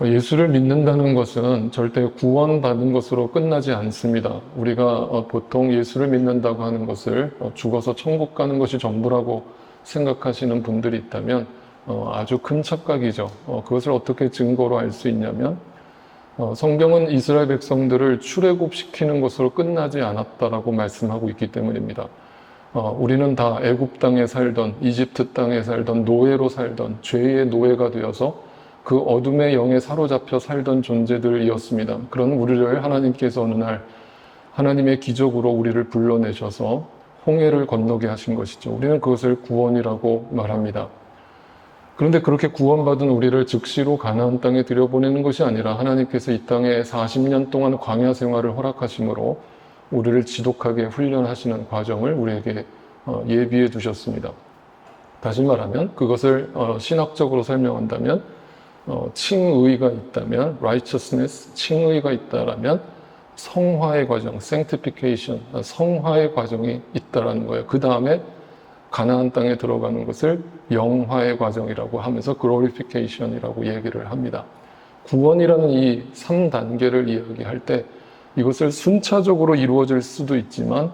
예수를 믿는다는 것은 절대 구원받은 것으로 끝나지 않습니다. 우리가 보통 예수를 믿는다고 하는 것을 죽어서 천국 가는 것이 전부라고 생각하시는 분들이 있다면 아주 큰 착각이죠. 그것을 어떻게 증거로 알 수 있냐면 성경은 이스라엘 백성들을 출애굽시키는 것으로 끝나지 않았다라고 말씀하고 있기 때문입니다. 우리는 다 애굽 땅에 살던, 이집트 땅에 살던, 노예로 살던, 죄의 노예가 되어서 그 어둠의 영에 사로잡혀 살던 존재들이었습니다. 그런 우리를 하나님께서 어느 날 하나님의 기적으로 우리를 불러내셔서 홍해를 건너게 하신 것이죠. 우리는 그것을 구원이라고 말합니다. 그런데 그렇게 구원받은 우리를 즉시로 가나안 땅에 들여보내는 것이 아니라 하나님께서 이 땅에 40년 동안 광야 생활을 허락하심으로 우리를 지독하게 훈련하시는 과정을 우리에게 예비해 두셨습니다. 다시 말하면 그것을 신학적으로 설명한다면 칭의가 있다면 righteousness, 칭의가 있다라면 성화의 과정, sanctification, 성화의 과정이 있다라는 거예요. 그 다음에 가나안 땅에 들어가는 것을 영화의 과정이라고 하면서 glorification이라고 얘기를 합니다. 구원이라는 이 3단계를 이야기할 때 이것을 순차적으로 이루어질 수도 있지만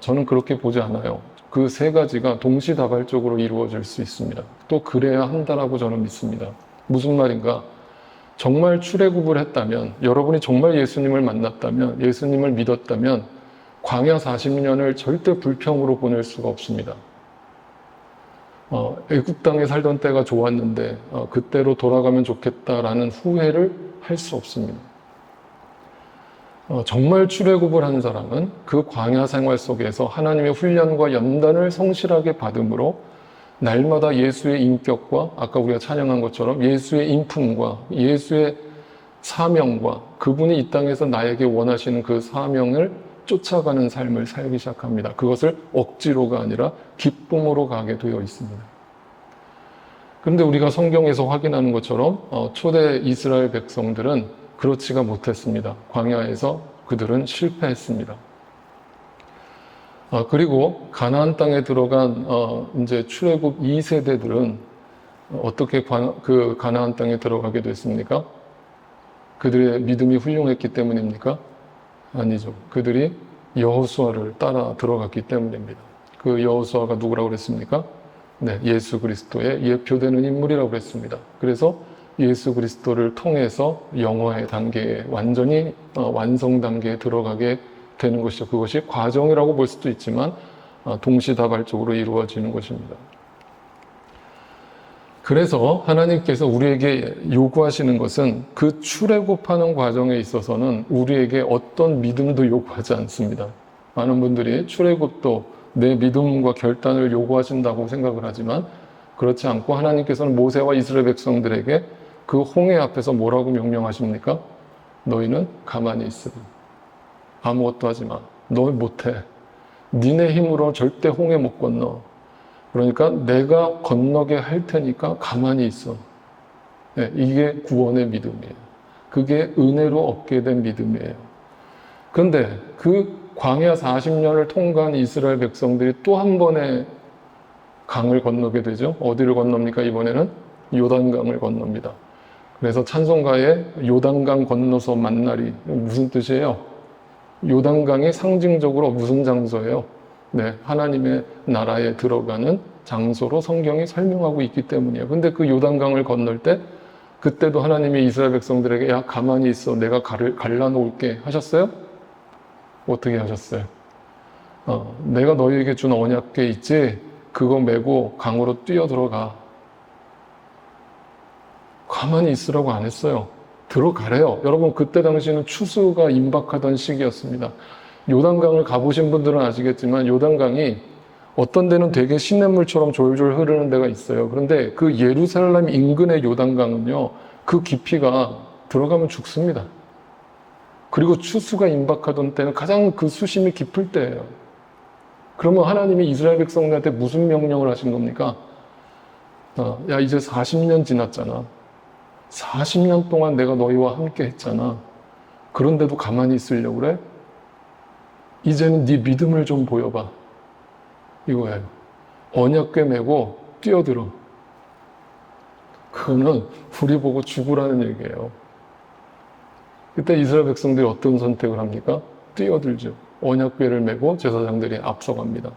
저는 그렇게 보지 않아요. 그 세 가지가 동시다발적으로 이루어질 수 있습니다. 또 그래야 한다라고 저는 믿습니다. 무슨 말인가? 정말 출애굽을 했다면, 여러분이 정말 예수님을 만났다면, 예수님을 믿었다면 광야 40년을 절대 불평으로 보낼 수가 없습니다. 애굽 땅에 살던 때가 좋았는데 그때로 돌아가면 좋겠다라는 후회를 할 수 없습니다. 정말 출애굽을 한 사람은 그 광야 생활 속에서 하나님의 훈련과 연단을 성실하게 받음으로 날마다 예수의 인격과 아까 우리가 찬양한 것처럼 예수의 인품과 예수의 사명과 그분이 이 땅에서 나에게 원하시는 그 사명을 쫓아가는 삶을 살기 시작합니다. 그것을 억지로가 아니라 기쁨으로 가게 되어 있습니다. 그런데 우리가 성경에서 확인하는 것처럼 초대 이스라엘 백성들은 그렇지가 못했습니다. 광야에서 그들은 실패했습니다. 그리고 가나안 땅에 들어간 이제 출애굽 2세대들은 어떻게 그 가나안 땅에 들어가게 됐습니까? 그들의 믿음이 훌륭했기 때문입니까? 아니죠. 그들이 여호수아를 따라 들어갔기 때문입니다. 그 여호수아가 누구라고 그랬습니까? 네, 예수 그리스도의 예표되는 인물이라고 그랬습니다. 그래서 예수 그리스도를 통해서 영화의 단계에 완전히 완성 단계에 들어가게 되는 것이죠. 그것이 과정이라고 볼 수도 있지만 동시다발적으로 이루어지는 것입니다. 그래서 하나님께서 우리에게 요구하시는 것은 그 출애굽하는 과정에 있어서는 우리에게 어떤 믿음도 요구하지 않습니다. 많은 분들이 출애굽도 내 믿음과 결단을 요구하신다고 생각을 하지만 그렇지 않고 하나님께서는 모세와 이스라엘 백성들에게 그 홍해 앞에서 뭐라고 명령하십니까? 너희는 가만히 있으라. 아무것도 하지 마. 너 못해. 니네 힘으로 절대 홍해 못 건너. 그러니까 내가 건너게 할 테니까 가만히 있어. 네, 이게 구원의 믿음이에요. 그게 은혜로 얻게 된 믿음이에요. 그런데 그 광야 40년을 통과한 이스라엘 백성들이 또 한 번의 강을 건너게 되죠. 어디를 건넙니까? 이번에는 요단강을 건넙니다. 그래서 찬송가에 요단강 건너서 만나리 무슨 뜻이에요? 요단강이 상징적으로 무슨 장소예요? 네, 하나님의 나라에 들어가는 장소로 성경이 설명하고 있기 때문이에요. 근데 그 요단강을 건널 때 그때도 하나님이 이스라엘 백성들에게 야 가만히 있어 내가 갈라놓을게 하셨어요? 어떻게 하셨어요? 내가 너희에게 준 언약궤 있지? 그거 메고 강으로 뛰어들어가. 가만히 있으라고 안 했어요. 들어가래요. 여러분 그때 당시에는 추수가 임박하던 시기였습니다. 요단강을 가보신 분들은 아시겠지만 요단강이 어떤 데는 되게 시냇물처럼 졸졸 흐르는 데가 있어요. 그런데 그 예루살렘 인근의 요단강은요. 그 깊이가 들어가면 죽습니다. 그리고 추수가 임박하던 때는 가장 그 수심이 깊을 때예요. 그러면 하나님이 이스라엘 백성들한테 무슨 명령을 하신 겁니까? 야 이제 40년 지났잖아. 40년 동안 내가 너희와 함께 했잖아. 그런데도 가만히 있으려고 그래? 이제는 네 믿음을 좀 보여봐. 이거예요. 언약궤 메고 뛰어들어. 그거는 우리 보고 죽으라는 얘기예요. 그때 이스라엘 백성들이 어떤 선택을 합니까? 뛰어들죠. 언약궤를 메고 제사장들이 앞서갑니다.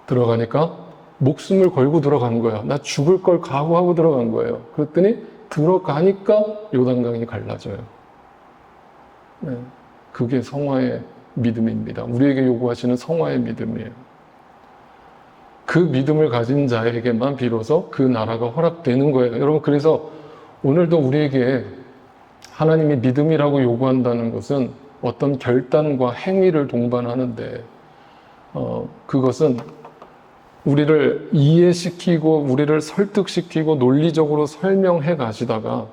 들어가니까 목숨을 걸고 들어간 거야. 나 죽을 걸 각오하고 들어간 거예요. 그랬더니 들어가니까 요단강이 갈라져요. 네. 그게 성화의 믿음입니다. 우리에게 요구하시는 성화의 믿음이에요. 그 믿음을 가진 자에게만 비로소 그 나라가 허락되는 거예요. 여러분, 그래서 오늘도 우리에게 하나님이 믿음이라고 요구한다는 것은 어떤 결단과 행위를 동반하는데, 그것은 우리를 이해시키고 우리를 설득시키고 논리적으로 설명해 가시다가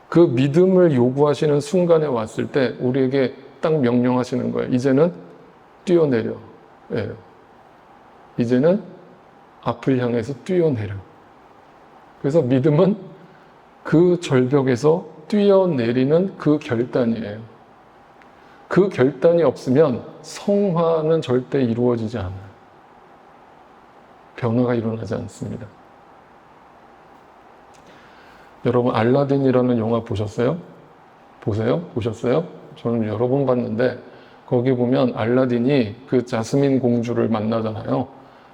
그 믿음을 요구하시는 순간에 왔을 때 우리에게 딱 명령하시는 거예요. 이제는 뛰어내려. 예. 이제는 앞을 향해서 뛰어내려. 그래서 믿음은 그 절벽에서 뛰어내리는 그 결단이에요. 그 결단이 없으면 성화는 절대 이루어지지 않아요. 변화가 일어나지 않습니다. 여러분, 알라딘이라는 영화 보셨어요? 보셨어요? 저는 여러 번 봤는데 거기 보면 알라딘이 그 자스민 공주를 만나잖아요.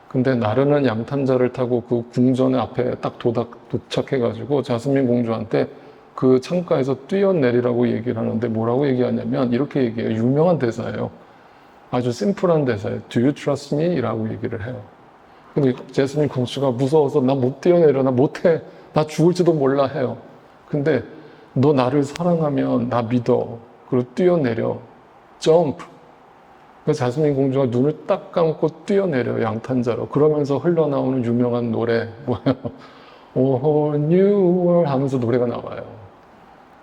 근데 나르는 양탄자를 타고 그 궁전 앞에 딱 도착해가지고 자스민 공주한테 그 창가에서 뛰어내리라고 얘기를 하는데 뭐라고 얘기하냐면 이렇게 얘기해요. 유명한 대사예요. 아주 심플한 대사예요. Do you trust me? 라고 얘기를 해요. 근데 자스민 공주가 무서워서 나 못 뛰어내려, 나 못해, 나 죽을지도 몰라 해요. 근데 너 나를 사랑하면 나 믿어. 그리고 뛰어내려. 점프. 그래서 자스민 공주가 눈을 딱 감고 뛰어내려, 양탄자로. 그러면서 흘러나오는 유명한 노래 뭐예요? A whole new world 하면서 노래가 나와요.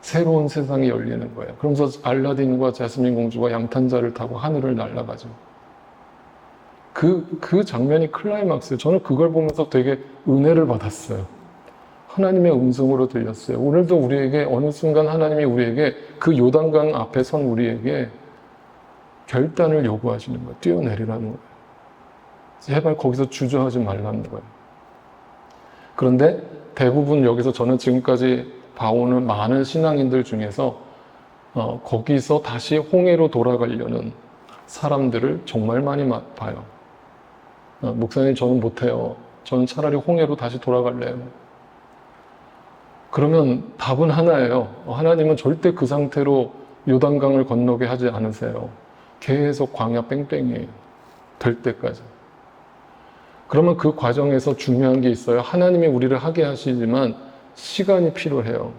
새로운 세상이 열리는 거예요. 그러면서 알라딘과 자스민 공주가 양탄자를 타고 하늘을 날아가죠. 그 장면이 클라이막스예요. 저는 그걸 보면서 되게 은혜를 받았어요. 하나님의 음성으로 들렸어요. 오늘도 우리에게 어느 순간 하나님이 우리에게 그 요단강 앞에 선 우리에게 결단을 요구하시는 거예요. 뛰어내리라는 거예요. 제발 거기서 주저하지 말라는 거예요. 그런데 대부분 여기서 저는 지금까지 봐오는 많은 신앙인들 중에서 거기서 다시 홍해로 돌아가려는 사람들을 정말 많이 봐요. 목사님, 저는 못해요. 저는 차라리 홍해로 다시 돌아갈래요. 그러면 답은 하나예요. 하나님은 절대 그 상태로 요단강을 건너게 하지 않으세요. 계속 광야 뺑뺑이에요. 될 때까지. 그러면 그 과정에서 중요한 게 있어요. 하나님이 우리를 하게 하시지만 시간이 필요해요.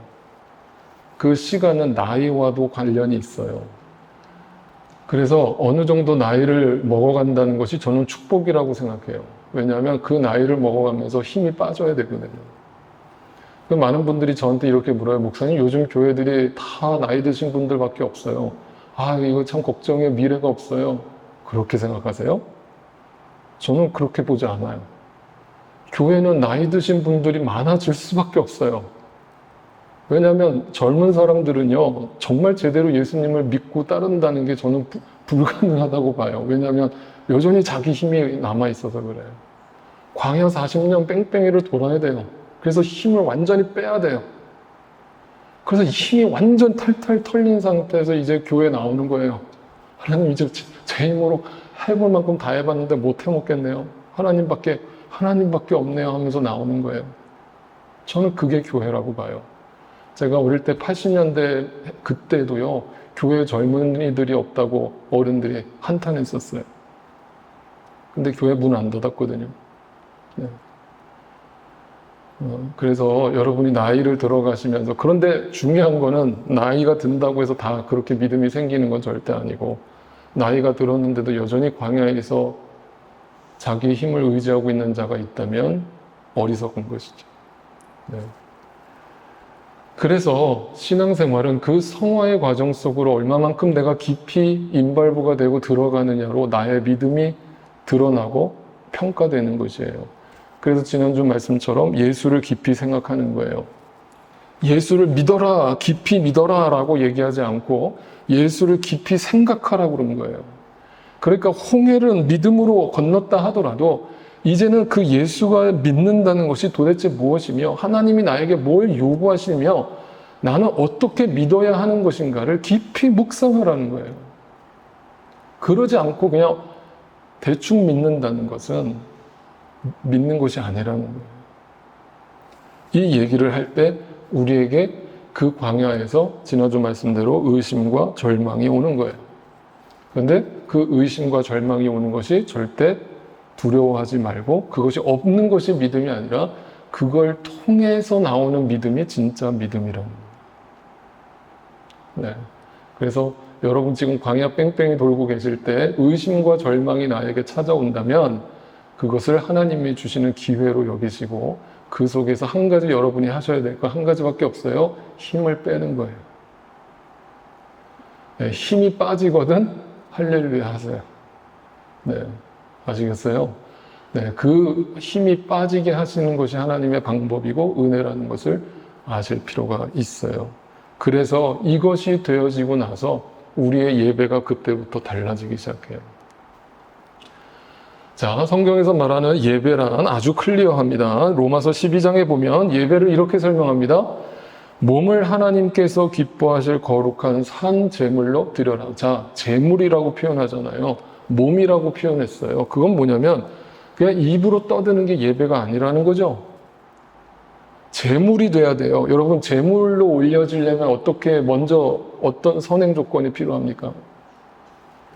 그 시간은 나이와도 관련이 있어요. 그래서 어느 정도 나이를 먹어간다는 것이 저는 축복이라고 생각해요. 왜냐하면 그 나이를 먹어가면서 힘이 빠져야 되거든요. 많은 분들이 저한테 이렇게 물어요. 목사님, 요즘 교회들이 다 나이 드신 분들밖에 없어요. 아, 이거 참 걱정해요. 미래가 없어요. 그렇게 생각하세요? 저는 그렇게 보지 않아요. 교회는 나이 드신 분들이 많아질 수밖에 없어요. 왜냐하면 젊은 사람들은요, 정말 제대로 예수님을 믿고 따른다는 게 저는 불가능하다고 봐요. 왜냐하면 여전히 자기 힘이 남아있어서 그래요. 광야 40년 뺑뺑이를 돌아야 돼요. 그래서 힘을 완전히 빼야 돼요. 그래서 힘이 완전 탈탈 털린 상태에서 이제 교회에 나오는 거예요. 하나님, 이제 제 힘으로 해볼 만큼 다 해봤는데 못 해먹겠네요. 하나님밖에 없네요 하면서 나오는 거예요. 저는 그게 교회라고 봐요. 제가 어릴 때 80년대 그때도요, 교회 젊은이들이 없다고 어른들이 한탄했었어요. 근데 교회 문 안 닫았거든요. 네. 그래서 여러분이 나이를 들어가시면서, 그런데 중요한 거는 나이가 든다고 해서 다 그렇게 믿음이 생기는 건 절대 아니고, 나이가 들었는데도 여전히 광야에서 자기 힘을 의지하고 있는 자가 있다면 어리석은 것이죠. 네. 그래서 신앙생활은 그 성화의 과정 속으로 얼마만큼 내가 깊이 인발부가 되고 들어가느냐로 나의 믿음이 드러나고 평가되는 것이에요. 그래서 지난주 말씀처럼 예수를 깊이 생각하는 거예요. 예수를 믿어라, 깊이 믿어라 라고 얘기하지 않고 예수를 깊이 생각하라고 그런 거예요. 그러니까 홍해를 믿음으로 건넜다 하더라도 이제는 그 예수가 믿는다는 것이 도대체 무엇이며 하나님이 나에게 뭘 요구하시며 나는 어떻게 믿어야 하는 것인가를 깊이 묵상하라는 거예요. 그러지 않고 그냥 대충 믿는다는 것은 믿는 것이 아니라는 거예요. 이 얘기를 할 때 우리에게 그 광야에서 지난주 말씀대로 의심과 절망이 오는 거예요. 그런데 그 의심과 절망이 오는 것이 절대 두려워하지 말고 그것이 없는 것이 믿음이 아니라 그걸 통해서 나오는 믿음이 진짜 믿음이라는 거예요. 네. 그래서 여러분 지금 광야 뺑뺑이 돌고 계실 때 의심과 절망이 나에게 찾아온다면 그것을 하나님이 주시는 기회로 여기시고 그 속에서 한 가지 여러분이 하셔야 될 거 한 가지밖에 없어요. 힘을 빼는 거예요. 네, 힘이 빠지거든 할렐루야 하세요. 네, 아시겠어요? 네, 그 힘이 빠지게 하시는 것이 하나님의 방법이고 은혜라는 것을 아실 필요가 있어요. 그래서 이것이 되어지고 나서 우리의 예배가 그때부터 달라지기 시작해요. 자, 성경에서 말하는 예배란 아주 클리어합니다. 로마서 12장에 보면 예배를 이렇게 설명합니다. 몸을 하나님께서 기뻐하실 거룩한 산 제물로 드려라. 자, 제물이라고 표현하잖아요. 몸이라고 표현했어요. 그건 뭐냐면 그냥 입으로 떠드는 게 예배가 아니라는 거죠. 제물이 돼야 돼요. 여러분, 제물로 올려지려면 어떻게 먼저 어떤 선행 조건이 필요합니까?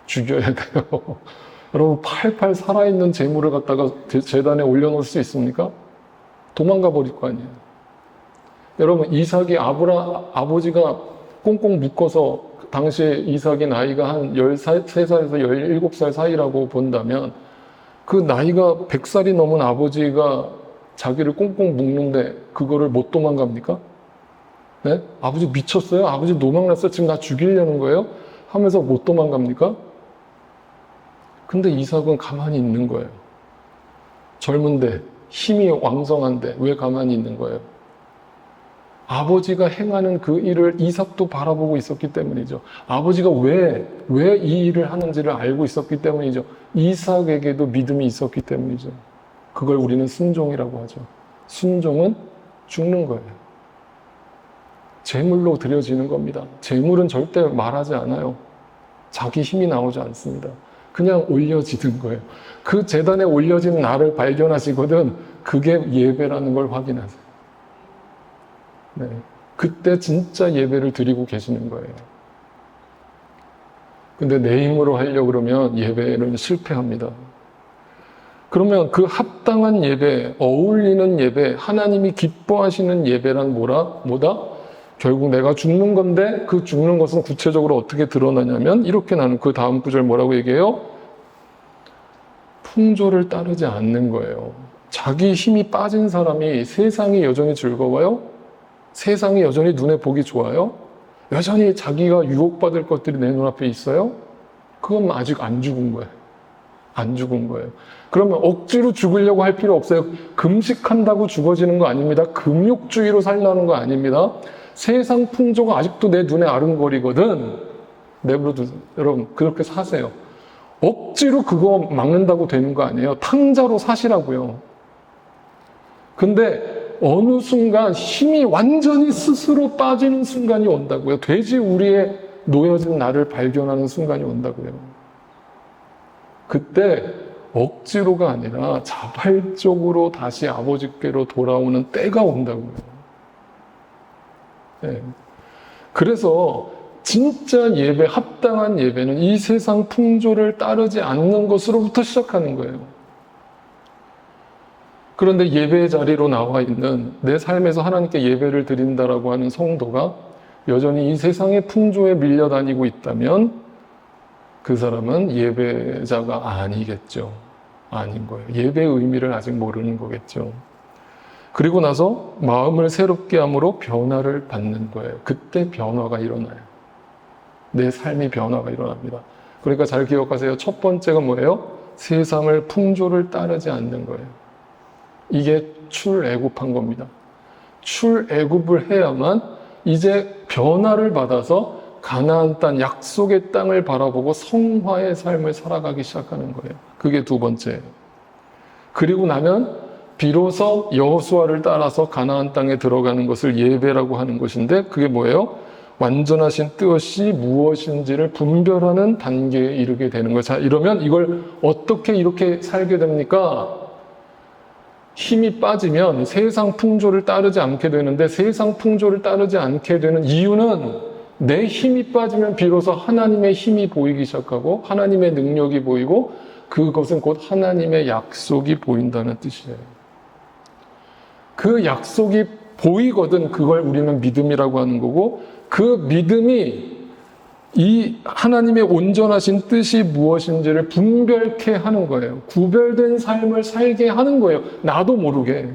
죽여야 돼요. 여러분, 팔팔 살아있는 제물을 갖다가 제단에 올려놓을 수 있습니까? 도망가 버릴 거 아니에요. 여러분, 이삭이 아버지가 꽁꽁 묶어서 당시에 이삭이 나이가 한 13살에서 17살 사이라고 본다면 그 나이가 100살이 넘은 아버지가 자기를 꽁꽁 묶는데 그거를 못 도망갑니까? 네? 아버지 미쳤어요? 아버지 노망났어요? 지금 나 죽이려는 거예요? 하면서 못 도망갑니까? 근데 이삭은 가만히 있는 거예요. 젊은데 힘이 왕성한데 왜 가만히 있는 거예요? 아버지가 행하는 그 일을 이삭도 바라보고 있었기 때문이죠. 아버지가 왜 이 일을 하는지를 알고 있었기 때문이죠. 이삭에게도 믿음이 있었기 때문이죠. 그걸 우리는 순종이라고 하죠. 순종은 죽는 거예요. 제물로 드려지는 겁니다. 제물은 절대 말하지 않아요. 자기 힘이 나오지 않습니다. 그냥 올려지는 거예요. 그 제단에 올려진 나를 발견하시거든 그게 예배라는 걸 확인하세요. 네. 그때 진짜 예배를 드리고 계시는 거예요. 근데 내 힘으로 하려고 그러면 예배는 실패합니다. 그러면 그 합당한 예배, 어울리는 예배, 하나님이 기뻐하시는 예배란 뭐다? 결국 내가 죽는 건데 그 죽는 것은 구체적으로 어떻게 드러나냐면 이렇게 나는 그 다음 구절 뭐라고 얘기해요? 풍조를 따르지 않는 거예요. 자기 힘이 빠진 사람이 세상이 여전히 즐거워요? 세상이 여전히 눈에 보기 좋아요? 여전히 자기가 유혹받을 것들이 내 눈앞에 있어요? 그건 아직 안 죽은 거예요. 안 죽은 거예요. 그러면 억지로 죽으려고 할 필요 없어요. 금식한다고 죽어지는 거 아닙니다. 금욕주의로 살라는 거 아닙니다. 세상 풍조가 아직도 내 눈에 아른거리거든. 내버려두세요. 여러분, 그렇게 사세요. 억지로 그거 막는다고 되는 거 아니에요. 탕자로 사시라고요. 근데 어느 순간 힘이 완전히 스스로 빠지는 순간이 온다고요. 돼지 우리의 놓여진 나를 발견하는 순간이 온다고요. 그때 억지로가 아니라 자발적으로 다시 아버지께로 돌아오는 때가 온다고요. 네. 그래서 진짜 예배, 합당한 예배는 이 세상 풍조를 따르지 않는 것으로부터 시작하는 거예요. 그런데 예배 자리로 나와 있는 내 삶에서 하나님께 예배를 드린다라고 하는 성도가 여전히 이 세상의 풍조에 밀려다니고 있다면 그 사람은 예배자가 아니겠죠. 아닌 거예요. 예배의 의미를 아직 모르는 거겠죠. 그리고 나서 마음을 새롭게 함으로 변화를 받는 거예요. 그때 변화가 일어나요. 내 삶이 변화가 일어납니다. 그러니까 잘 기억하세요. 첫 번째가 뭐예요? 세상을 풍조를 따르지 않는 거예요. 이게 출애굽한 겁니다. 출애굽을 해야만 이제 변화를 받아서 가나안 땅, 약속의 땅을 바라보고 성화의 삶을 살아가기 시작하는 거예요. 그게 두 번째예요. 그리고 나면 비로소 여호수아를 따라서 가나안 땅에 들어가는 것을 예배라고 하는 것인데, 그게 뭐예요? 완전하신 뜻이 무엇인지를 분별하는 단계에 이르게 되는 거예요. 자, 이러면 이걸 어떻게 이렇게 살게 됩니까? 힘이 빠지면 세상 풍조를 따르지 않게 되는데, 세상 풍조를 따르지 않게 되는 이유는 내 힘이 빠지면 비로소 하나님의 힘이 보이기 시작하고 하나님의 능력이 보이고, 그것은 곧 하나님의 약속이 보인다는 뜻이에요. 그 약속이 보이거든 그걸 우리는 믿음이라고 하는 거고, 그 믿음이 이 하나님의 온전하신 뜻이 무엇인지를 분별케 하는 거예요. 구별된 삶을 살게 하는 거예요. 나도 모르게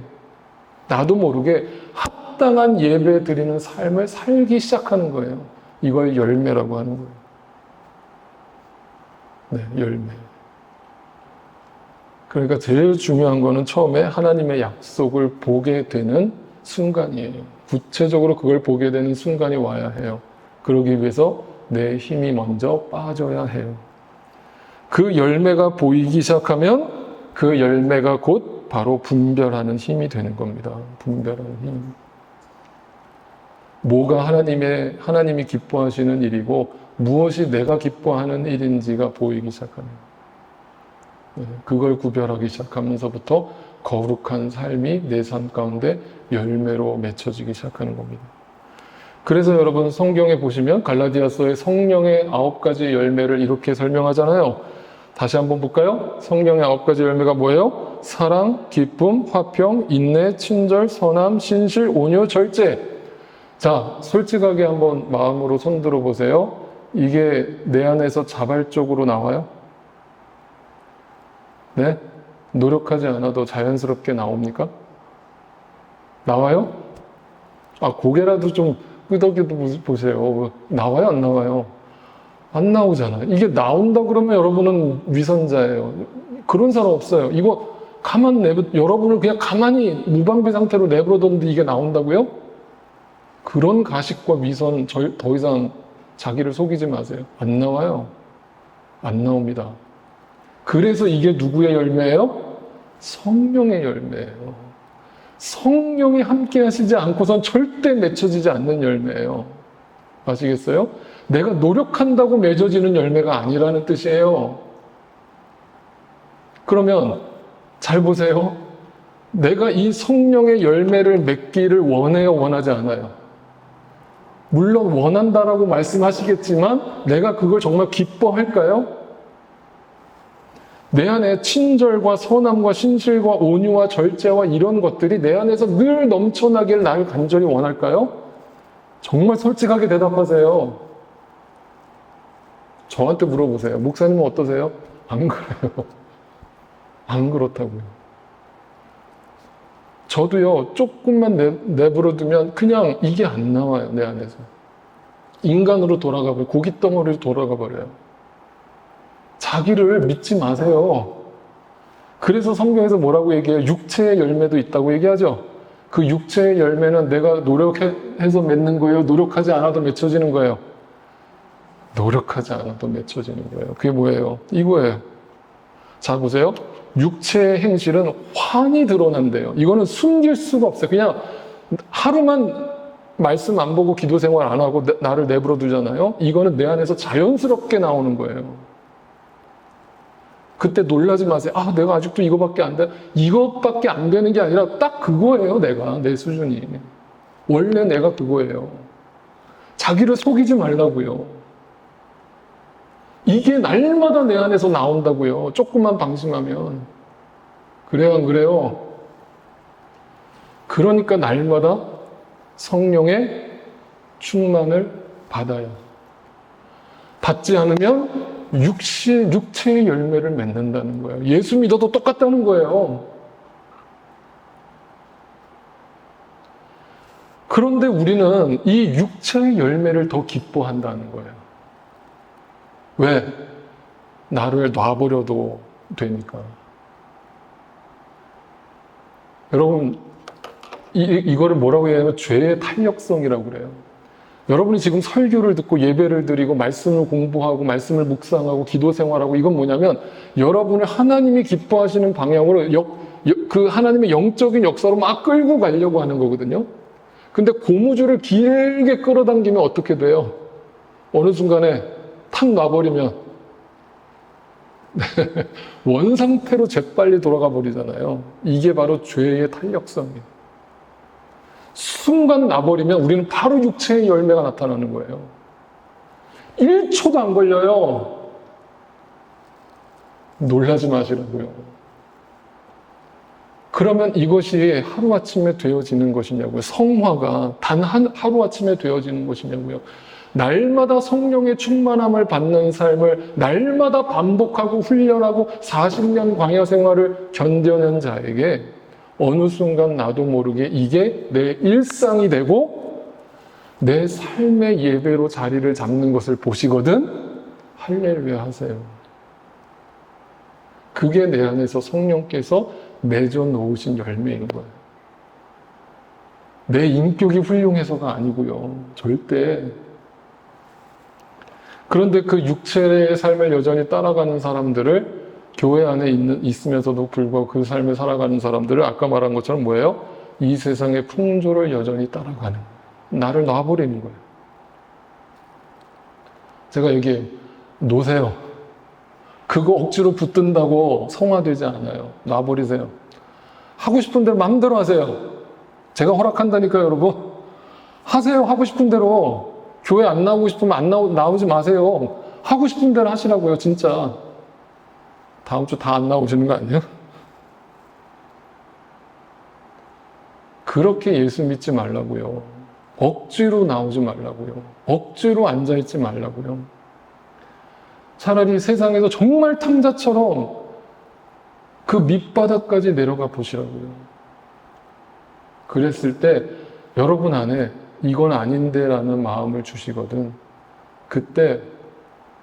합당한 예배 드리는 삶을 살기 시작하는 거예요. 이걸 열매라고 하는 거예요. 네, 열매. 그러니까 제일 중요한 거는 처음에 하나님의 약속을 보게 되는 순간이에요. 구체적으로 그걸 보게 되는 순간이 와야 해요. 그러기 위해서 내 힘이 먼저 빠져야 해요. 그 열매가 보이기 시작하면 그 열매가 곧 바로 분별하는 힘이 되는 겁니다. 분별하는 힘. 뭐가 하나님이 기뻐하시는 일이고 무엇이 내가 기뻐하는 일인지가 보이기 시작하는 거예요. 그걸 구별하기 시작하면서부터 거룩한 삶이 내 삶 가운데 열매로 맺혀지기 시작하는 겁니다. 그래서 여러분 성경에 보시면 갈라디아서의 성령의 9가지 열매를 이렇게 설명하잖아요. 다시 한번 볼까요? 성령의 9가지 열매가 뭐예요? 사랑, 기쁨, 화평, 인내, 친절, 선함, 신실, 온유, 절제. 자, 솔직하게 한번 마음으로 손들어 보세요. 이게 내 안에서 자발적으로 나와요? 네? 노력하지 않아도 자연스럽게 나옵니까? 나와요? 고개라도 좀 끄덕이도 보세요. 나와요, 안 나와요? 안 나오잖아요. 이게 나온다 그러면 여러분은 위선자예요. 그런 사람 없어요. 이거 여러분을 그냥 가만히 무방비 상태로 내버려뒀는데 이게 나온다고요? 그런 가식과 위선 더 이상 자기를 속이지 마세요. 안 나와요. 안 나옵니다. 그래서 이게 누구의 열매예요? 성령의 열매예요. 성령이 함께 하시지 않고선 절대 맺혀지지 않는 열매예요. 아시겠어요? 내가 노력한다고 맺어지는 열매가 아니라는 뜻이에요. 그러면 잘 보세요. 내가 이 성령의 열매를 맺기를 원해요, 원하지 않아요? 물론 원한다라고 말씀하시겠지만 내가 그걸 정말 기뻐할까요? 내 안에 친절과 선함과 신실과 온유와 절제와 이런 것들이 내 안에서 늘 넘쳐나길 날 간절히 원할까요? 정말 솔직하게 대답하세요. 저한테 물어보세요. 목사님은 어떠세요? 안 그래요. 안 그렇다고요. 저도요, 조금만 내버려두면 그냥 이게 안 나와요, 내 안에서. 인간으로 돌아가 버려요. 고깃덩어리로 돌아가 버려요. 자기를 믿지 마세요. 그래서 성경에서 뭐라고 얘기해요? 육체의 열매도 있다고 얘기하죠. 그 육체의 열매는 내가 노력해서 맺는 거예요? 노력하지 않아도 맺혀지는 거예요? 노력하지 않아도 맺혀지는 거예요. 그게 뭐예요? 이거예요. 자, 보세요. 육체의 행실은 환히 드러난대요. 이거는 숨길 수가 없어요. 그냥 하루만 말씀 안 보고 기도 생활 안 하고 나를 내버려 두잖아요. 이거는 내 안에서 자연스럽게 나오는 거예요. 그때 놀라지 마세요. 내가 아직도 이거밖에 안 돼. 이것밖에 안 되는 게 아니라 딱 그거예요, 내 수준이. 원래 내가 그거예요. 자기를 속이지 말라고요. 이게 날마다 내 안에서 나온다고요. 조금만 방심하면. 그래요, 안 그래요? 그러니까 날마다 성령의 충만을 받아요. 받지 않으면 육체의 열매를 맺는다는 거예요. 예수 믿어도 똑같다는 거예요. 그런데 우리는 이 육체의 열매를 더 기뻐한다는 거예요. 왜? 나를 놔버려도 되니까. 여러분, 이거를 뭐라고 얘기하냐면 죄의 탄력성이라고 그래요. 여러분이 지금 설교를 듣고 예배를 드리고 말씀을 공부하고 말씀을 묵상하고 기도 생활하고 이건 뭐냐면 여러분을 하나님이 기뻐하시는 방향으로 그 하나님의 영적인 역사로 막 끌고 가려고 하는 거거든요. 근데 고무줄을 길게 끌어당기면 어떻게 돼요? 어느 순간에 탁 놔버리면 원상태로 재빨리 돌아가 버리잖아요. 이게 바로 죄의 탄력성이에요. 순간 놔버리면 우리는 바로 육체의 열매가 나타나는 거예요. 1초도 안 걸려요. 놀라지 마시라고요. 그러면 이것이 하루아침에 되어지는 것이냐고요. 성화가 단 하루아침에 되어지는 것이냐고요. 날마다 성령의 충만함을 받는 삶을 날마다 반복하고 훈련하고 40년 광야 생활을 견뎌낸 자에게 어느 순간 나도 모르게 이게 내 일상이 되고 내 삶의 예배로 자리를 잡는 것을 보시거든 할렐루야 하세요. 그게 내 안에서 성령께서 맺어 놓으신 열매인 거예요. 내 인격이 훌륭해서가 아니고요. 절대. 그런데 그 육체의 삶을 여전히 따라가는 사람들을 교회 안에 있으면서도 불구하고 그 삶을 살아가는 사람들을 아까 말한 것처럼 뭐예요? 이 세상의 풍조를 여전히 따라가는, 나를 놔버리는 거예요. 제가 얘기해요. 놓으세요. 그거 억지로 붙든다고 성화되지 않아요. 놔버리세요. 하고 싶은 대로 마음대로 하세요. 제가 허락한다니까요, 여러분. 하세요. 하고 싶은 대로. 교회 안 나오고 싶으면 나오지 마세요. 하고 싶은 대로 하시라고요, 진짜. 다음 주 다 안 나오시는 거 아니에요? 그렇게 예수 믿지 말라고요. 억지로 나오지 말라고요. 억지로 앉아있지 말라고요. 차라리 세상에서 정말 탕자처럼 그 밑바닥까지 내려가 보시라고요. 그랬을 때 여러분 안에 이건 아닌데라는 마음을 주시거든. 그때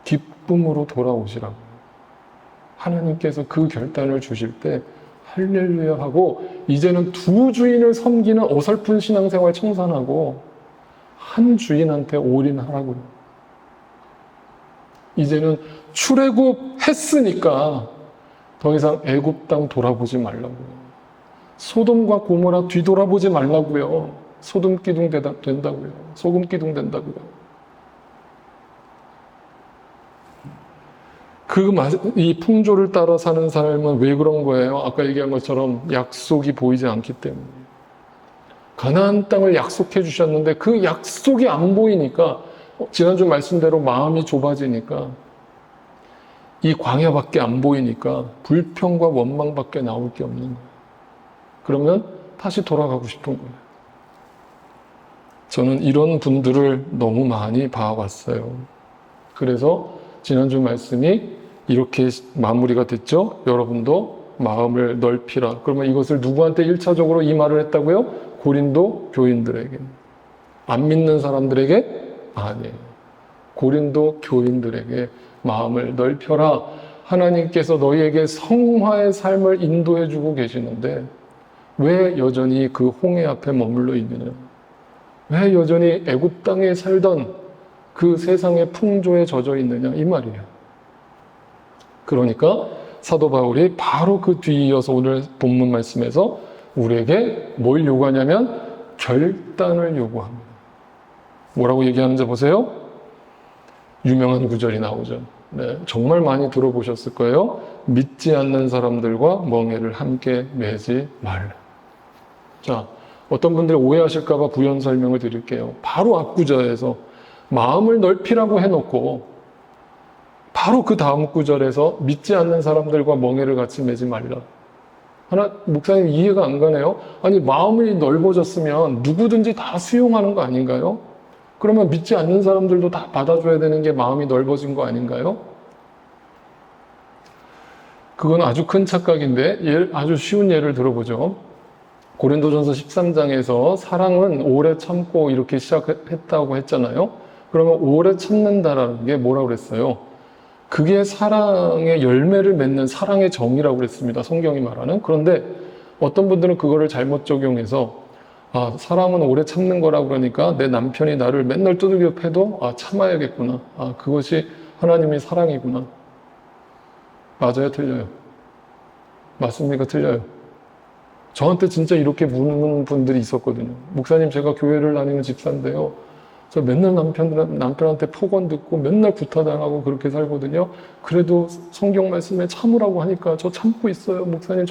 기쁨으로 돌아오시라고요. 하나님께서 그 결단을 주실 때 할렐루야 하고 이제는 두 주인을 섬기는 어설픈 신앙생활 청산하고 한 주인한테 올인하라고요. 이제는 출애굽했으니까 더 이상 애굽 땅 돌아보지 말라고요. 소돔과 고모라 뒤돌아보지 말라고요. 소돔 기둥 된다고요. 소금 기둥 된다고요. 이 풍조를 따라 사는 삶은 왜 그런 거예요? 아까 얘기한 것처럼 약속이 보이지 않기 때문에. 가나안 땅을 약속해 주셨는데 그 약속이 안 보이니까 지난주 말씀대로 마음이 좁아지니까 이 광야밖에 안 보이니까 불평과 원망밖에 나올 게 없는 거예요. 그러면 다시 돌아가고 싶은 거예요. 저는 이런 분들을 너무 많이 봐왔어요. 그래서 지난주 말씀이 이렇게 마무리가 됐죠? 여러분도 마음을 넓히라. 그러면 이것을 누구한테 1차적으로 이 말을 했다고요? 고린도 교인들에게. 안 믿는 사람들에게? 아니에요. 고린도 교인들에게 마음을 넓혀라. 하나님께서 너희에게 성화의 삶을 인도해 주고 계시는데 왜 여전히 그 홍해 앞에 머물러 있느냐? 왜 여전히 애굽 땅에 살던 그 세상의 풍조에 젖어 있느냐? 이 말이에요. 그러니까 사도 바울이 바로 그 뒤이어서 오늘 본문 말씀에서 우리에게 뭘 요구하냐면 결단을 요구합니다. 뭐라고 얘기하는지 보세요. 유명한 구절이 나오죠. 네, 정말 많이 들어보셨을 거예요. 믿지 않는 사람들과 멍에를 함께 매지 말라. 자, 어떤 분들이 오해하실까 봐 부연 설명을 드릴게요. 바로 앞구절에서 마음을 넓히라고 해놓고 바로 그 다음 구절에서 믿지 않는 사람들과 멍에를 같이 매지 말라. 목사님 이해가 안 가네요. 아니 마음이 넓어졌으면 누구든지 다 수용하는 거 아닌가요? 그러면 믿지 않는 사람들도 다 받아줘야 되는 게 마음이 넓어진 거 아닌가요? 그건 아주 큰 착각인데 아주 쉬운 예를 들어보죠. 고린도전서 13장에서 사랑은 오래 참고 이렇게 시작했다고 했잖아요. 그러면 오래 참는다라는 게 뭐라고 그랬어요? 그게 사랑의 열매를 맺는 사랑의 정이라고 그랬습니다. 성경이 말하는. 그런데 어떤 분들은 그거를 잘못 적용해서 아, 사랑은 오래 참는 거라 그러니까 내 남편이 나를 맨날 두들겨 패도 아, 참아야겠구나. 아, 그것이 하나님의 사랑이구나. 맞아요, 틀려요? 맞습니까, 틀려요? 저한테 진짜 이렇게 묻는 분들이 있었거든요. 목사님, 제가 교회를 다니는 집사인데요. 저 맨날 남편한테 폭언 듣고 맨날 구타당하고 그렇게 살거든요. 그래도 성경 말씀에 참으라고 하니까 저 참고 있어요. 목사님,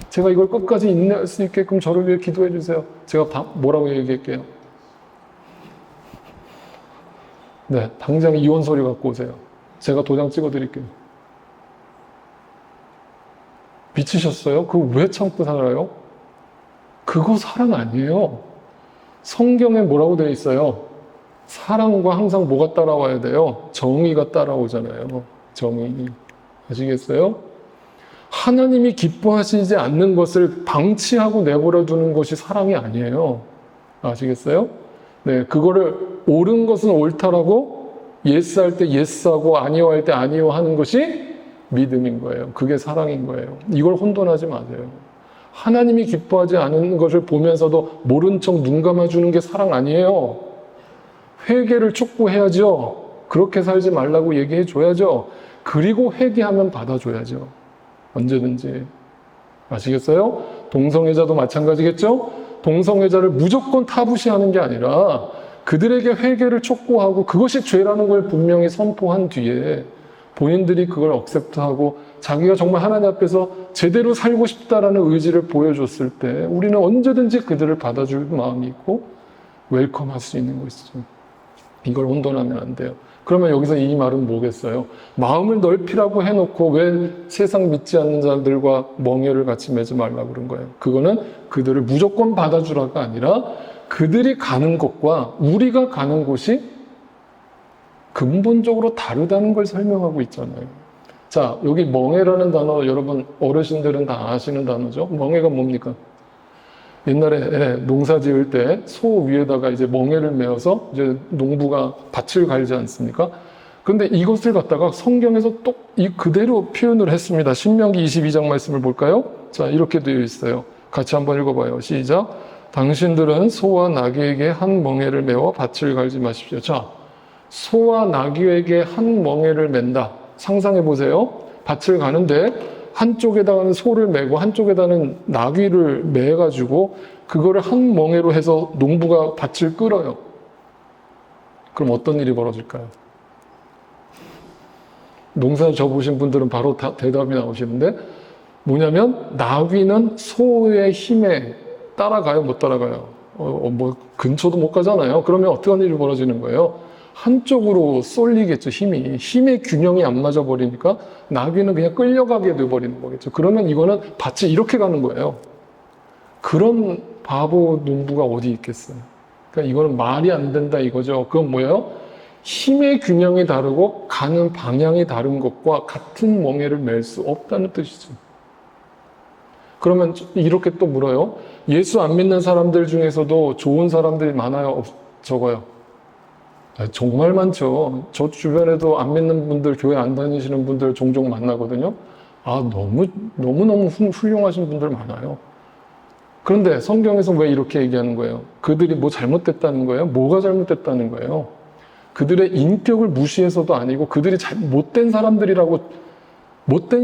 제가 이걸 끝까지 인내할 수 있게끔 저를 위해 기도해 주세요. 제가 뭐라고 얘기할게요? 네, 당장 이혼 서류 갖고 오세요. 제가 도장 찍어 드릴게요. 미치셨어요? 그거 왜 참고 살아요? 그거 사랑 아니에요. 성경에 뭐라고 되어 있어요? 사랑과 항상 뭐가 따라와야 돼요? 정의가 따라오잖아요. 정의. 아시겠어요? 하나님이 기뻐하시지 않는 것을 방치하고 내버려 두는 것이 사랑이 아니에요. 아시겠어요? 네, 그거를 옳은 것은 옳다라고 예스할 때 예스하고 아니요 할 때 아니요 하는 것이 믿음인 거예요. 그게 사랑인 거예요. 이걸 혼돈하지 마세요. 하나님이 기뻐하지 않는 것을 보면서도 모른 척 눈 감아주는 게 사랑 아니에요. 회개를 촉구해야죠. 그렇게 살지 말라고 얘기해 줘야죠. 그리고 회개하면 받아줘야죠. 언제든지. 아시겠어요? 동성애자도 마찬가지겠죠? 동성애자를 무조건 타부시하는 게 아니라 그들에게 회개를 촉구하고 그것이 죄라는 걸 분명히 선포한 뒤에 본인들이 그걸 억셉트하고 자기가 정말 하나님 앞에서 제대로 살고 싶다라는 의지를 보여줬을 때 우리는 언제든지 그들을 받아줄 마음이 있고 웰컴할 수 있는 것이죠. 이걸 혼돈하면 안 돼요. 그러면 여기서 이 말은 뭐겠어요? 마음을 넓히라고 해놓고 왜 세상 믿지 않는 자들과 멍에를 같이 매지 말라고 그런 거예요. 그거는 그들을 무조건 받아주라가 아니라 그들이 가는 곳과 우리가 가는 곳이 근본적으로 다르다는 걸 설명하고 있잖아요. 자, 여기 멍에라는 단어 여러분 어르신들은 다 아시는 단어죠? 멍에가 뭡니까? 옛날에 농사 지을 때 소 위에다가 이제 멍에를 메어서 이제 농부가 밭을 갈지 않습니까? 그런데 이것을 갖다가 성경에서 또 이 그대로 표현을 했습니다. 신명기 22장 말씀을 볼까요? 자, 이렇게 되어 있어요. 같이 한번 읽어봐요. 시작. 당신들은 소와 나귀에게 한 멍에를 메어 밭을 갈지 마십시오. 자, 소와 나귀에게 한 멍에를 맨다. 상상해 보세요. 밭을 가는데 한쪽에다가는 소를 메고 한쪽에다는 나귀를 매가지고 그거를 한 멍에로 해서 농부가 밭을 끌어요. 그럼 어떤 일이 벌어질까요? 농사 져보신 분들은 바로 대답이 나오시는데 뭐냐면 나귀는 소의 힘에 따라가요? 못 따라가요? 뭐 근처도 못 가잖아요. 그러면 어떤 일이 벌어지는 거예요? 한쪽으로 쏠리겠죠, 힘이. 힘의 균형이 안 맞아버리니까 나귀는 그냥 끌려가게 돼버리는 거겠죠. 그러면 이거는 밭이 이렇게 가는 거예요. 그런 바보 농부가 어디 있겠어요? 그러니까 이거는 말이 안 된다 이거죠. 그건 뭐예요? 힘의 균형이 다르고 가는 방향이 다른 것과 같은 멍에를 맬 수 없다는 뜻이죠. 그러면 이렇게 또 물어요. 예수 안 믿는 사람들 중에서도 좋은 사람들이 많아요? 적어요? 정말 많죠. 저 주변에도 안 믿는 분들, 교회 안 다니시는 분들 종종 만나거든요. 아, 너무너무 훌륭하신 분들 많아요. 그런데 성경에서 왜 이렇게 얘기하는 거예요? 그들이 뭐 잘못됐다는 거예요? 뭐가 잘못됐다는 거예요? 그들의 인격을 무시해서도 아니고 그들이 못된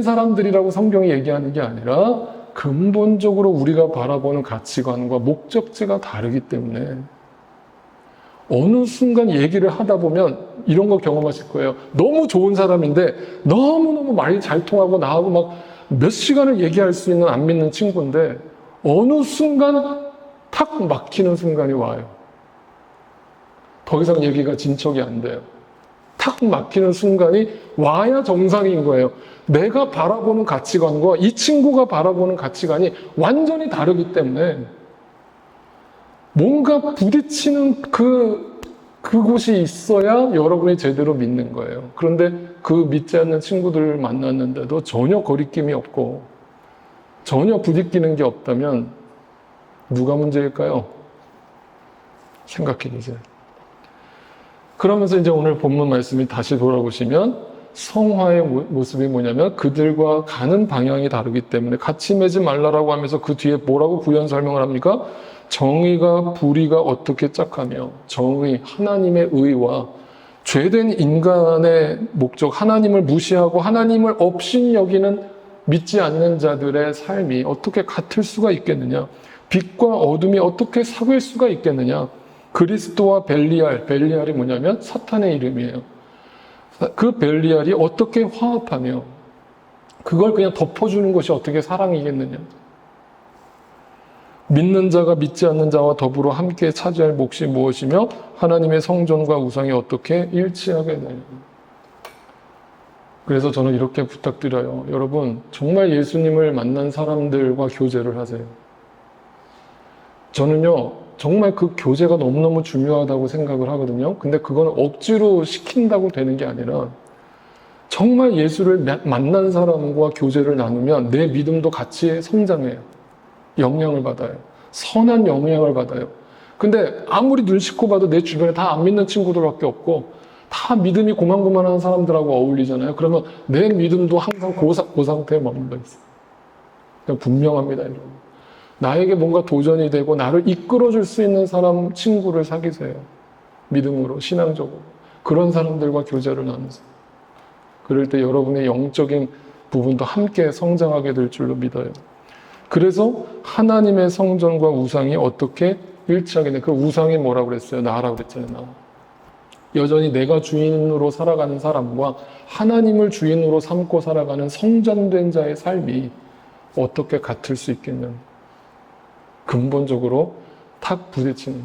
사람들이라고 성경이 얘기하는 게 아니라 근본적으로 우리가 바라보는 가치관과 목적지가 다르기 때문에 어느 순간 얘기를 하다 보면 이런 거 경험하실 거예요. 너무 좋은 사람인데 너무너무 말이 잘 통하고 나하고 막 몇 시간을 얘기할 수 있는 안 믿는 친구인데 어느 순간 탁 막히는 순간이 와요. 더 이상 얘기가 진척이 안 돼요. 탁 막히는 순간이 와야 정상인 거예요. 내가 바라보는 가치관과 이 친구가 바라보는 가치관이 완전히 다르기 때문에 뭔가 부딪히는 그곳이 있어야 여러분이 제대로 믿는 거예요. 그런데 그 믿지 않는 친구들을 만났는데도 전혀 거리낌이 없고 전혀 부딪히는 게 없다면 누가 문제일까요? 생각해 보세요. 그러면서 이제 오늘 본문 말씀이 다시 돌아보시면 성화의 모습이 뭐냐면 그들과 가는 방향이 다르기 때문에 같이 매지 말라라고 하면서 그 뒤에 뭐라고 부연 설명을 합니까? 정의가 불의가 어떻게 짝하며 정의, 하나님의 의와 죄된 인간의 목적, 하나님을 무시하고 하나님을 업신여기는 믿지 않는 자들의 삶이 어떻게 같을 수가 있겠느냐? 빛과 어둠이 어떻게 섞일 수가 있겠느냐? 그리스도와 벨리알, 벨리알이 뭐냐면 사탄의 이름이에요. 그 벨리알이 어떻게 화합하며 그걸 그냥 덮어주는 것이 어떻게 사랑이겠느냐? 믿는 자가 믿지 않는 자와 더불어 함께 차지할 몫이 무엇이며 하나님의 성전과 우상이 어떻게 일치하게 되냐? 그래서 저는 이렇게 부탁드려요. 여러분, 정말 예수님을 만난 사람들과 교제를 하세요. 저는요, 정말 그 교제가 너무너무 중요하다고 생각을 하거든요. 근데 그건 억지로 시킨다고 되는 게 아니라 정말 예수를 만난 사람과 교제를 나누면 내 믿음도 같이 성장해요. 영향을 받아요. 선한 영향을 받아요. 근데 아무리 눈 씻고 봐도 내 주변에 다 안 믿는 친구들밖에 없고 다 믿음이 고만고만한 사람들하고 어울리잖아요. 그러면 내 믿음도 항상 그 상태에 머물러 있어요. 그냥 분명합니다, 여러분. 나에게 뭔가 도전이 되고 나를 이끌어줄 수 있는 사람, 친구를 사귀세요. 믿음으로, 신앙적으로. 그런 사람들과 교제를 나누세요. 그럴 때 여러분의 영적인 부분도 함께 성장하게 될 줄로 믿어요. 그래서 하나님의 성전과 우상이 어떻게 일치하게 돼? 그 우상이 뭐라고 그랬어요? 나라고 그랬잖아요. 나. 여전히 내가 주인으로 살아가는 사람과 하나님을 주인으로 삼고 살아가는 성전된 자의 삶이 어떻게 같을 수 있겠냐? 근본적으로 탁 부딪히는.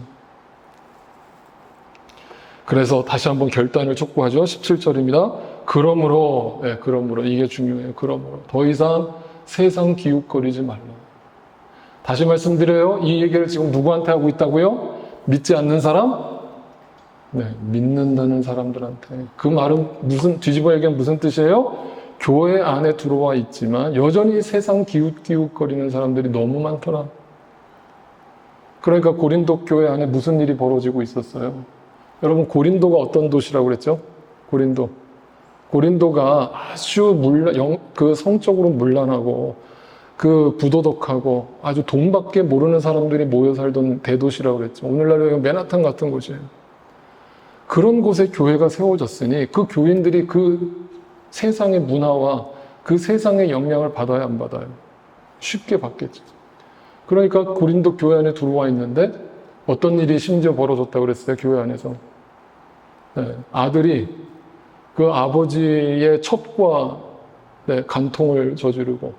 그래서 다시 한번 결단을 촉구하죠. 17절입니다. 그러므로 이게 중요해요. 그러므로 더 이상 세상 기웃거리지 말라. 다시 말씀드려요. 이 얘기를 지금 누구한테 하고 있다고요? 믿지 않는 사람? 네, 믿는다는 사람들한테. 그 말은 뒤집어 얘기하면 무슨 뜻이에요? 교회 안에 들어와 있지만 여전히 세상 기웃기웃거리는 사람들이 너무 많더라. 그러니까 고린도 교회 안에 무슨 일이 벌어지고 있었어요? 여러분, 고린도가 어떤 도시라고 그랬죠? 고린도가 아주 성적으로 문란하고 부도덕하고 아주 돈밖에 모르는 사람들이 모여 살던 대도시라고 그랬죠. 오늘날의 맨하탄 같은 곳이에요. 그런 곳에 교회가 세워졌으니 그 교인들이 그 세상의 문화와 그 세상의 영향을 받아야 안 받아요? 쉽게 받겠죠. 그러니까 고린도 교회 안에 들어와 있는데 어떤 일이 심지어 벌어졌다고 그랬어요? 교회 안에서. 네, 아들이 그 아버지의 첩과 간통을 저지르고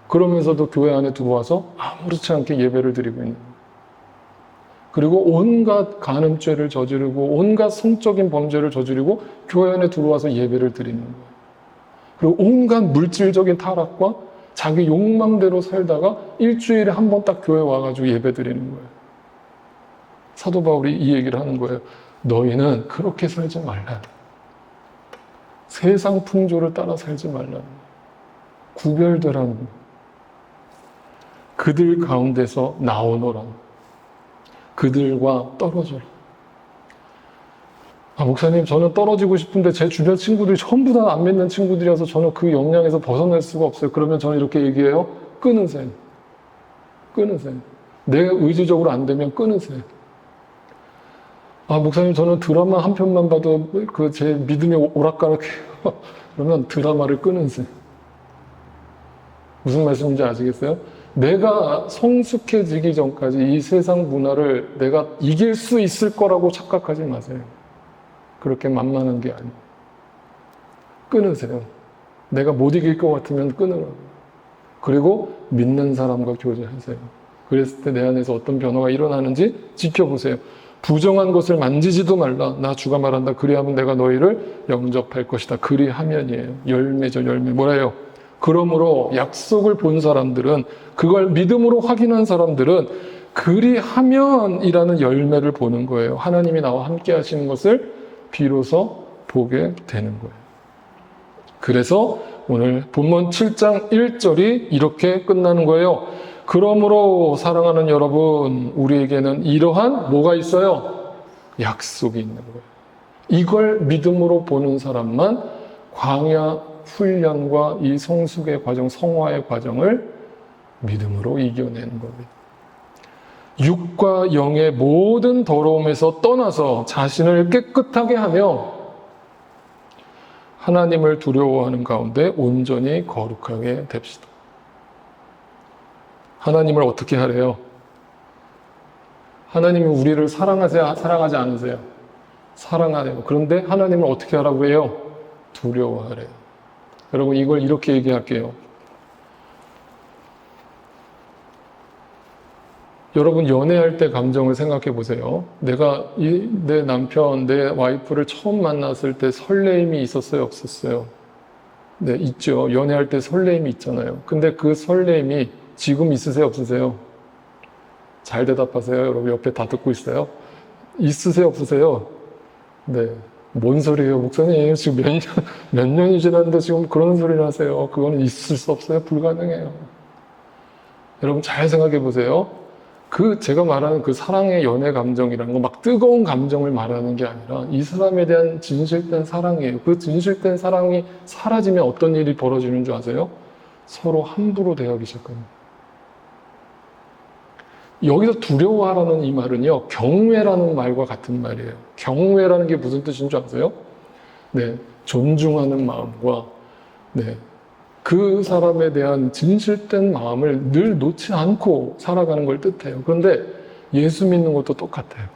그러면서도 교회 안에 들어와서 아무렇지 않게 예배를 드리고 있는 거예요. 그리고 온갖 간음죄를 저지르고 온갖 성적인 범죄를 저지르고 교회 안에 들어와서 예배를 드리는 거예요. 그리고 온갖 물질적인 타락과 자기 욕망대로 살다가 일주일에 한 번 딱 교회 와가지고 예배 드리는 거예요. 사도 바울이 이 얘기를 하는 거예요. 너희는 그렇게 살지 말라. 세상 풍조를 따라 살지 말라. 구별되라는 거예요. 그들 가운데서 나오너라. 그들과 떨어져라. 목사님, 저는 떨어지고 싶은데 제 주변 친구들이 전부 다 안 믿는 친구들이라서 저는 그 영향에서 벗어날 수가 없어요. 그러면 저는 이렇게 얘기해요. 끊으세요. 내가 의지적으로 안 되면 끊으세요. 목사님, 저는 드라마 한 편만 봐도 제 믿음이 오락가락해요. 그러면 드라마를 끊으세요. 무슨 말씀인지 아시겠어요? 내가 성숙해지기 전까지 이 세상 문화를 내가 이길 수 있을 거라고 착각하지 마세요. 그렇게 만만한 게 아니에요. 끊으세요. 내가 못 이길 것 같으면 끊으라고. 그리고 믿는 사람과 교제하세요. 그랬을 때 내 안에서 어떤 변화가 일어나는지 지켜보세요. 부정한 것을 만지지도 말라. 나 주가 말한다. 그리하면 내가 너희를 영접할 것이다. 그리하면이에요. 열매죠, 열매. 뭐래요? 그러므로 약속을 본 사람들은, 그걸 믿음으로 확인한 사람들은 그리하면이라는 열매를 보는 거예요. 하나님이 나와 함께 하시는 것을 비로소 보게 되는 거예요. 그래서 오늘 본문 7장 1절이 이렇게 끝나는 거예요. 그러므로 사랑하는 여러분, 우리에게는 이러한 뭐가 있어요? 약속이 있는 거예요. 이걸 믿음으로 보는 사람만 광야 훈련과 이 성숙의 과정, 성화의 과정을 믿음으로 이겨내는 겁니다. 육과 영의 모든 더러움에서 떠나서 자신을 깨끗하게 하며 하나님을 두려워하는 가운데 온전히 거룩하게 됩시다. 하나님을 어떻게 하래요? 하나님이 우리를 사랑하세요? 사랑하지 않으세요? 사랑하래요. 그런데 하나님을 어떻게 하라고 해요? 두려워하래요. 여러분, 이걸 이렇게 얘기할게요. 여러분, 연애할 때 감정을 생각해 보세요. 내가 내 남편, 내 와이프를 처음 만났을 때 설레임이 있었어요? 없었어요? 네, 있죠. 연애할 때 설레임이 있잖아요. 근데 그 설레임이 지금 있으세요? 없으세요? 잘 대답하세요. 여러분, 옆에 다 듣고 있어요? 있으세요? 없으세요? 네. 뭔 소리예요, 목사님? 지금 몇 년이 지났는데 지금 그런 소리를 하세요. 그거는 있을 수 없어요. 불가능해요. 여러분, 잘 생각해 보세요. 제가 말하는 그 사랑의 연애 감정이라는 건 막 뜨거운 감정을 말하는 게 아니라 이 사람에 대한 진실된 사랑이에요. 그 진실된 사랑이 사라지면 어떤 일이 벌어지는 줄 아세요? 서로 함부로 대하기 시작합니다. 여기서 두려워하라는 이 말은요, 경외라는 말과 같은 말이에요. 경외라는 게 무슨 뜻인 줄 아세요? 네, 존중하는 마음과, 네, 그 사람에 대한 진실된 마음을 늘 놓지 않고 살아가는 걸 뜻해요. 그런데 예수 믿는 것도 똑같아요.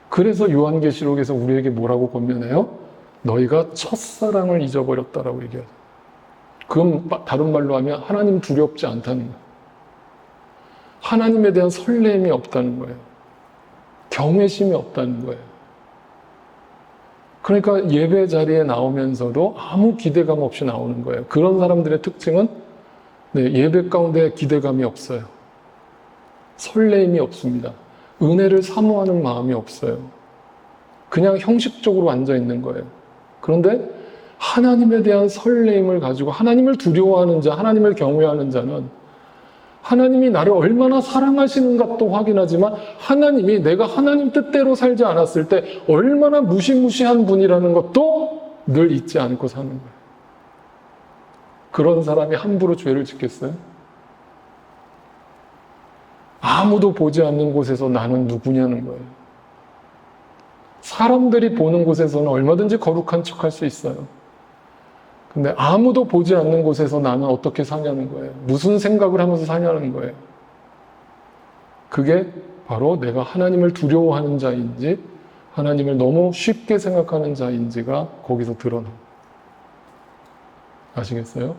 그래서 요한계시록에서 우리에게 뭐라고 권면해요? 너희가 첫사랑을 잊어버렸다라고 얘기해요. 그건 다른 말로 하면 하나님 두렵지 않다는 거예요. 하나님에 대한 설렘이 없다는 거예요. 경외심이 없다는 거예요. 그러니까 예배 자리에 나오면서도 아무 기대감 없이 나오는 거예요. 그런 사람들의 특징은 예배 가운데 기대감이 없어요. 설렘이 없습니다. 은혜를 사모하는 마음이 없어요. 그냥 형식적으로 앉아 있는 거예요. 그런데 하나님에 대한 설렘을 가지고 하나님을 두려워하는 자, 하나님을 경외하는 자는 하나님이 나를 얼마나 사랑하시는가 또 확인하지만 하나님이 내가 하나님 뜻대로 살지 않았을 때 얼마나 무시무시한 분이라는 것도 늘 잊지 않고 사는 거예요. 그런 사람이 함부로 죄를 짓겠어요? 아무도 보지 않는 곳에서 나는 누구냐는 거예요. 사람들이 보는 곳에서는 얼마든지 거룩한 척할 수 있어요. 근데 아무도 보지 않는 곳에서 나는 어떻게 사냐는 거예요. 무슨 생각을 하면서 사냐는 거예요. 그게 바로 내가 하나님을 두려워하는 자인지 하나님을 너무 쉽게 생각하는 자인지가 거기서 드러납니다. 아시겠어요?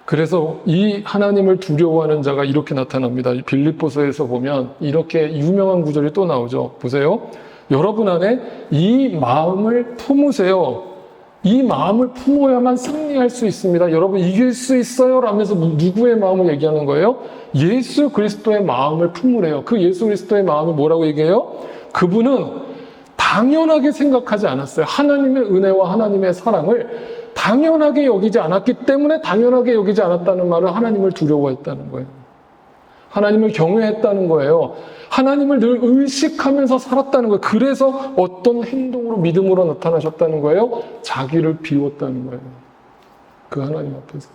그래서 이 하나님을 두려워하는 자가 이렇게 나타납니다. 빌립보서에서 보면 이렇게 유명한 구절이 또 나오죠. 보세요. 여러분 안에 이 마음을 품으세요. 이 마음을 품어야만 승리할 수 있습니다. 여러분 이길 수 있어요 라면서 누구의 마음을 얘기하는 거예요? 예수 그리스도의 마음을 품으래요. 그 예수 그리스도의 마음을 뭐라고 얘기해요? 그분은 당연하게 생각하지 않았어요. 하나님의 은혜와 하나님의 사랑을 당연하게 여기지 않았기 때문에 당연하게 여기지 않았다는 말은 하나님을 두려워했다는 거예요. 하나님을 경외했다는 거예요. 하나님을 늘 의식하면서 살았다는 거예요. 그래서 어떤 행동으로 믿음으로 나타나셨다는 거예요? 자기를 비웠다는 거예요. 그 하나님 앞에서.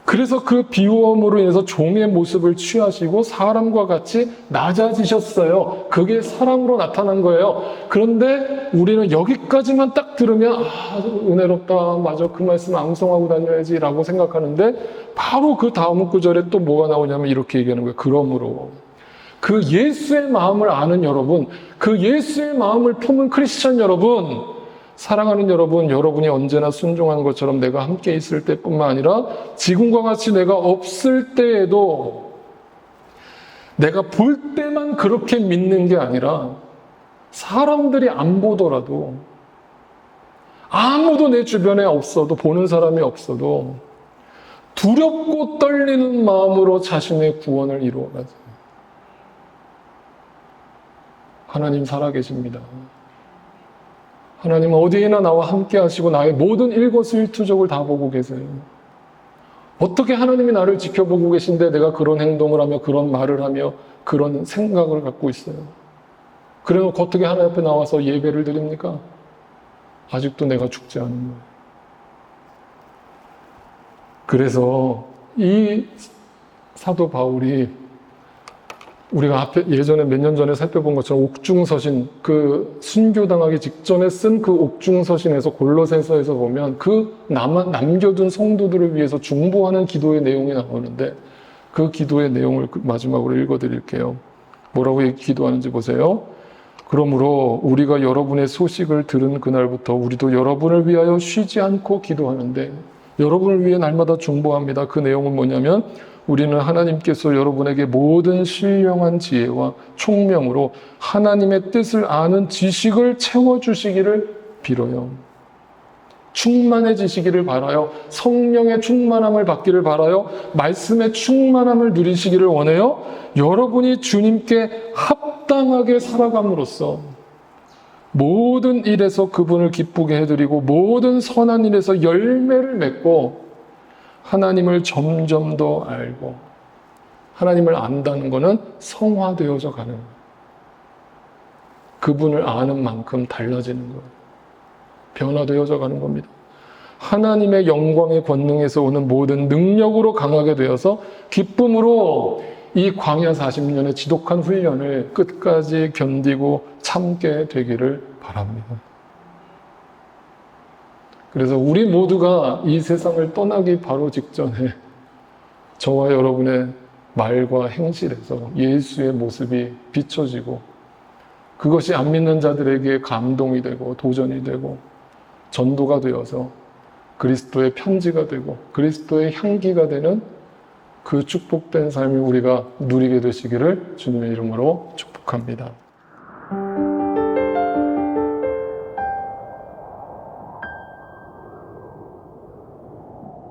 그래서 그 비우함으로 인해서 종의 모습을 취하시고 사람과 같이 낮아지셨어요. 그게 사랑으로 나타난 거예요. 그런데 우리는 여기까지만 딱 들으면 은혜롭다. 맞아. 그 말씀 앙송하고 다녀야지 라고 생각하는데 바로 그 다음 구절에 또 뭐가 나오냐면 이렇게 얘기하는 거예요. 그러므로 그 예수의 마음을 아는 여러분, 그 예수의 마음을 품은 크리스찬 여러분, 사랑하는 여러분, 여러분이 언제나 순종한 것처럼 내가 함께 있을 때뿐만 아니라 지금과 같이 내가 없을 때에도 내가 볼 때만 그렇게 믿는 게 아니라 사람들이 안 보더라도 아무도 내 주변에 없어도 보는 사람이 없어도 두렵고 떨리는 마음으로 자신의 구원을 이루어가죠. 하나님 살아계십니다. 하나님은 어디에나 나와 함께 하시고 나의 모든 일거수일투족을 다 보고 계세요. 어떻게 하나님이 나를 지켜보고 계신데 내가 그런 행동을 하며 그런 말을 하며 그런 생각을 갖고 있어요. 그래놓고 어떻게 하나님 앞에 나와서 예배를 드립니까? 아직도 내가 죽지 않은 거예요. 그래서 이 사도 바울이 우리가 예전에 몇 년 전에 살펴본 것처럼 옥중서신, 그 순교당하기 직전에 쓴 그 옥중서신에서 골로새서에서 보면 그 남겨둔 성도들을 위해서 중보하는 기도의 내용이 나오는데, 그 기도의 내용을 마지막으로 읽어드릴게요. 뭐라고 기도하는지 보세요. 그러므로 우리가 여러분의 소식을 들은 그날부터 우리도 여러분을 위하여 쉬지 않고 기도하는데, 여러분을 위해 날마다 중보합니다. 그 내용은 뭐냐면, 우리는 하나님께서 여러분에게 모든 신령한 지혜와 총명으로 하나님의 뜻을 아는 지식을 채워주시기를 빌어요. 충만해지시기를 바라요. 성령의 충만함을 받기를 바라요. 말씀의 충만함을 누리시기를 원해요. 여러분이 주님께 합당하게 살아감으로써 모든 일에서 그분을 기쁘게 해드리고 모든 선한 일에서 열매를 맺고 하나님을 점점 더 알고, 하나님을 안다는 것은 성화되어져 가는 거예요. 그분을 아는 만큼 달라지는 거예요. 변화되어져 가는 겁니다. 하나님의 영광의 권능에서 오는 모든 능력으로 강하게 되어서 기쁨으로 이 광야 40년의 지독한 훈련을 끝까지 견디고 참게 되기를 바랍니다. 그래서 우리 모두가 이 세상을 떠나기 바로 직전에 저와 여러분의 말과 행실에서 예수의 모습이 비춰지고, 그것이 안 믿는 자들에게 감동이 되고 도전이 되고 전도가 되어서 그리스도의 편지가 되고 그리스도의 향기가 되는 그 축복된 삶을 우리가 누리게 되시기를 주님의 이름으로 축복합니다.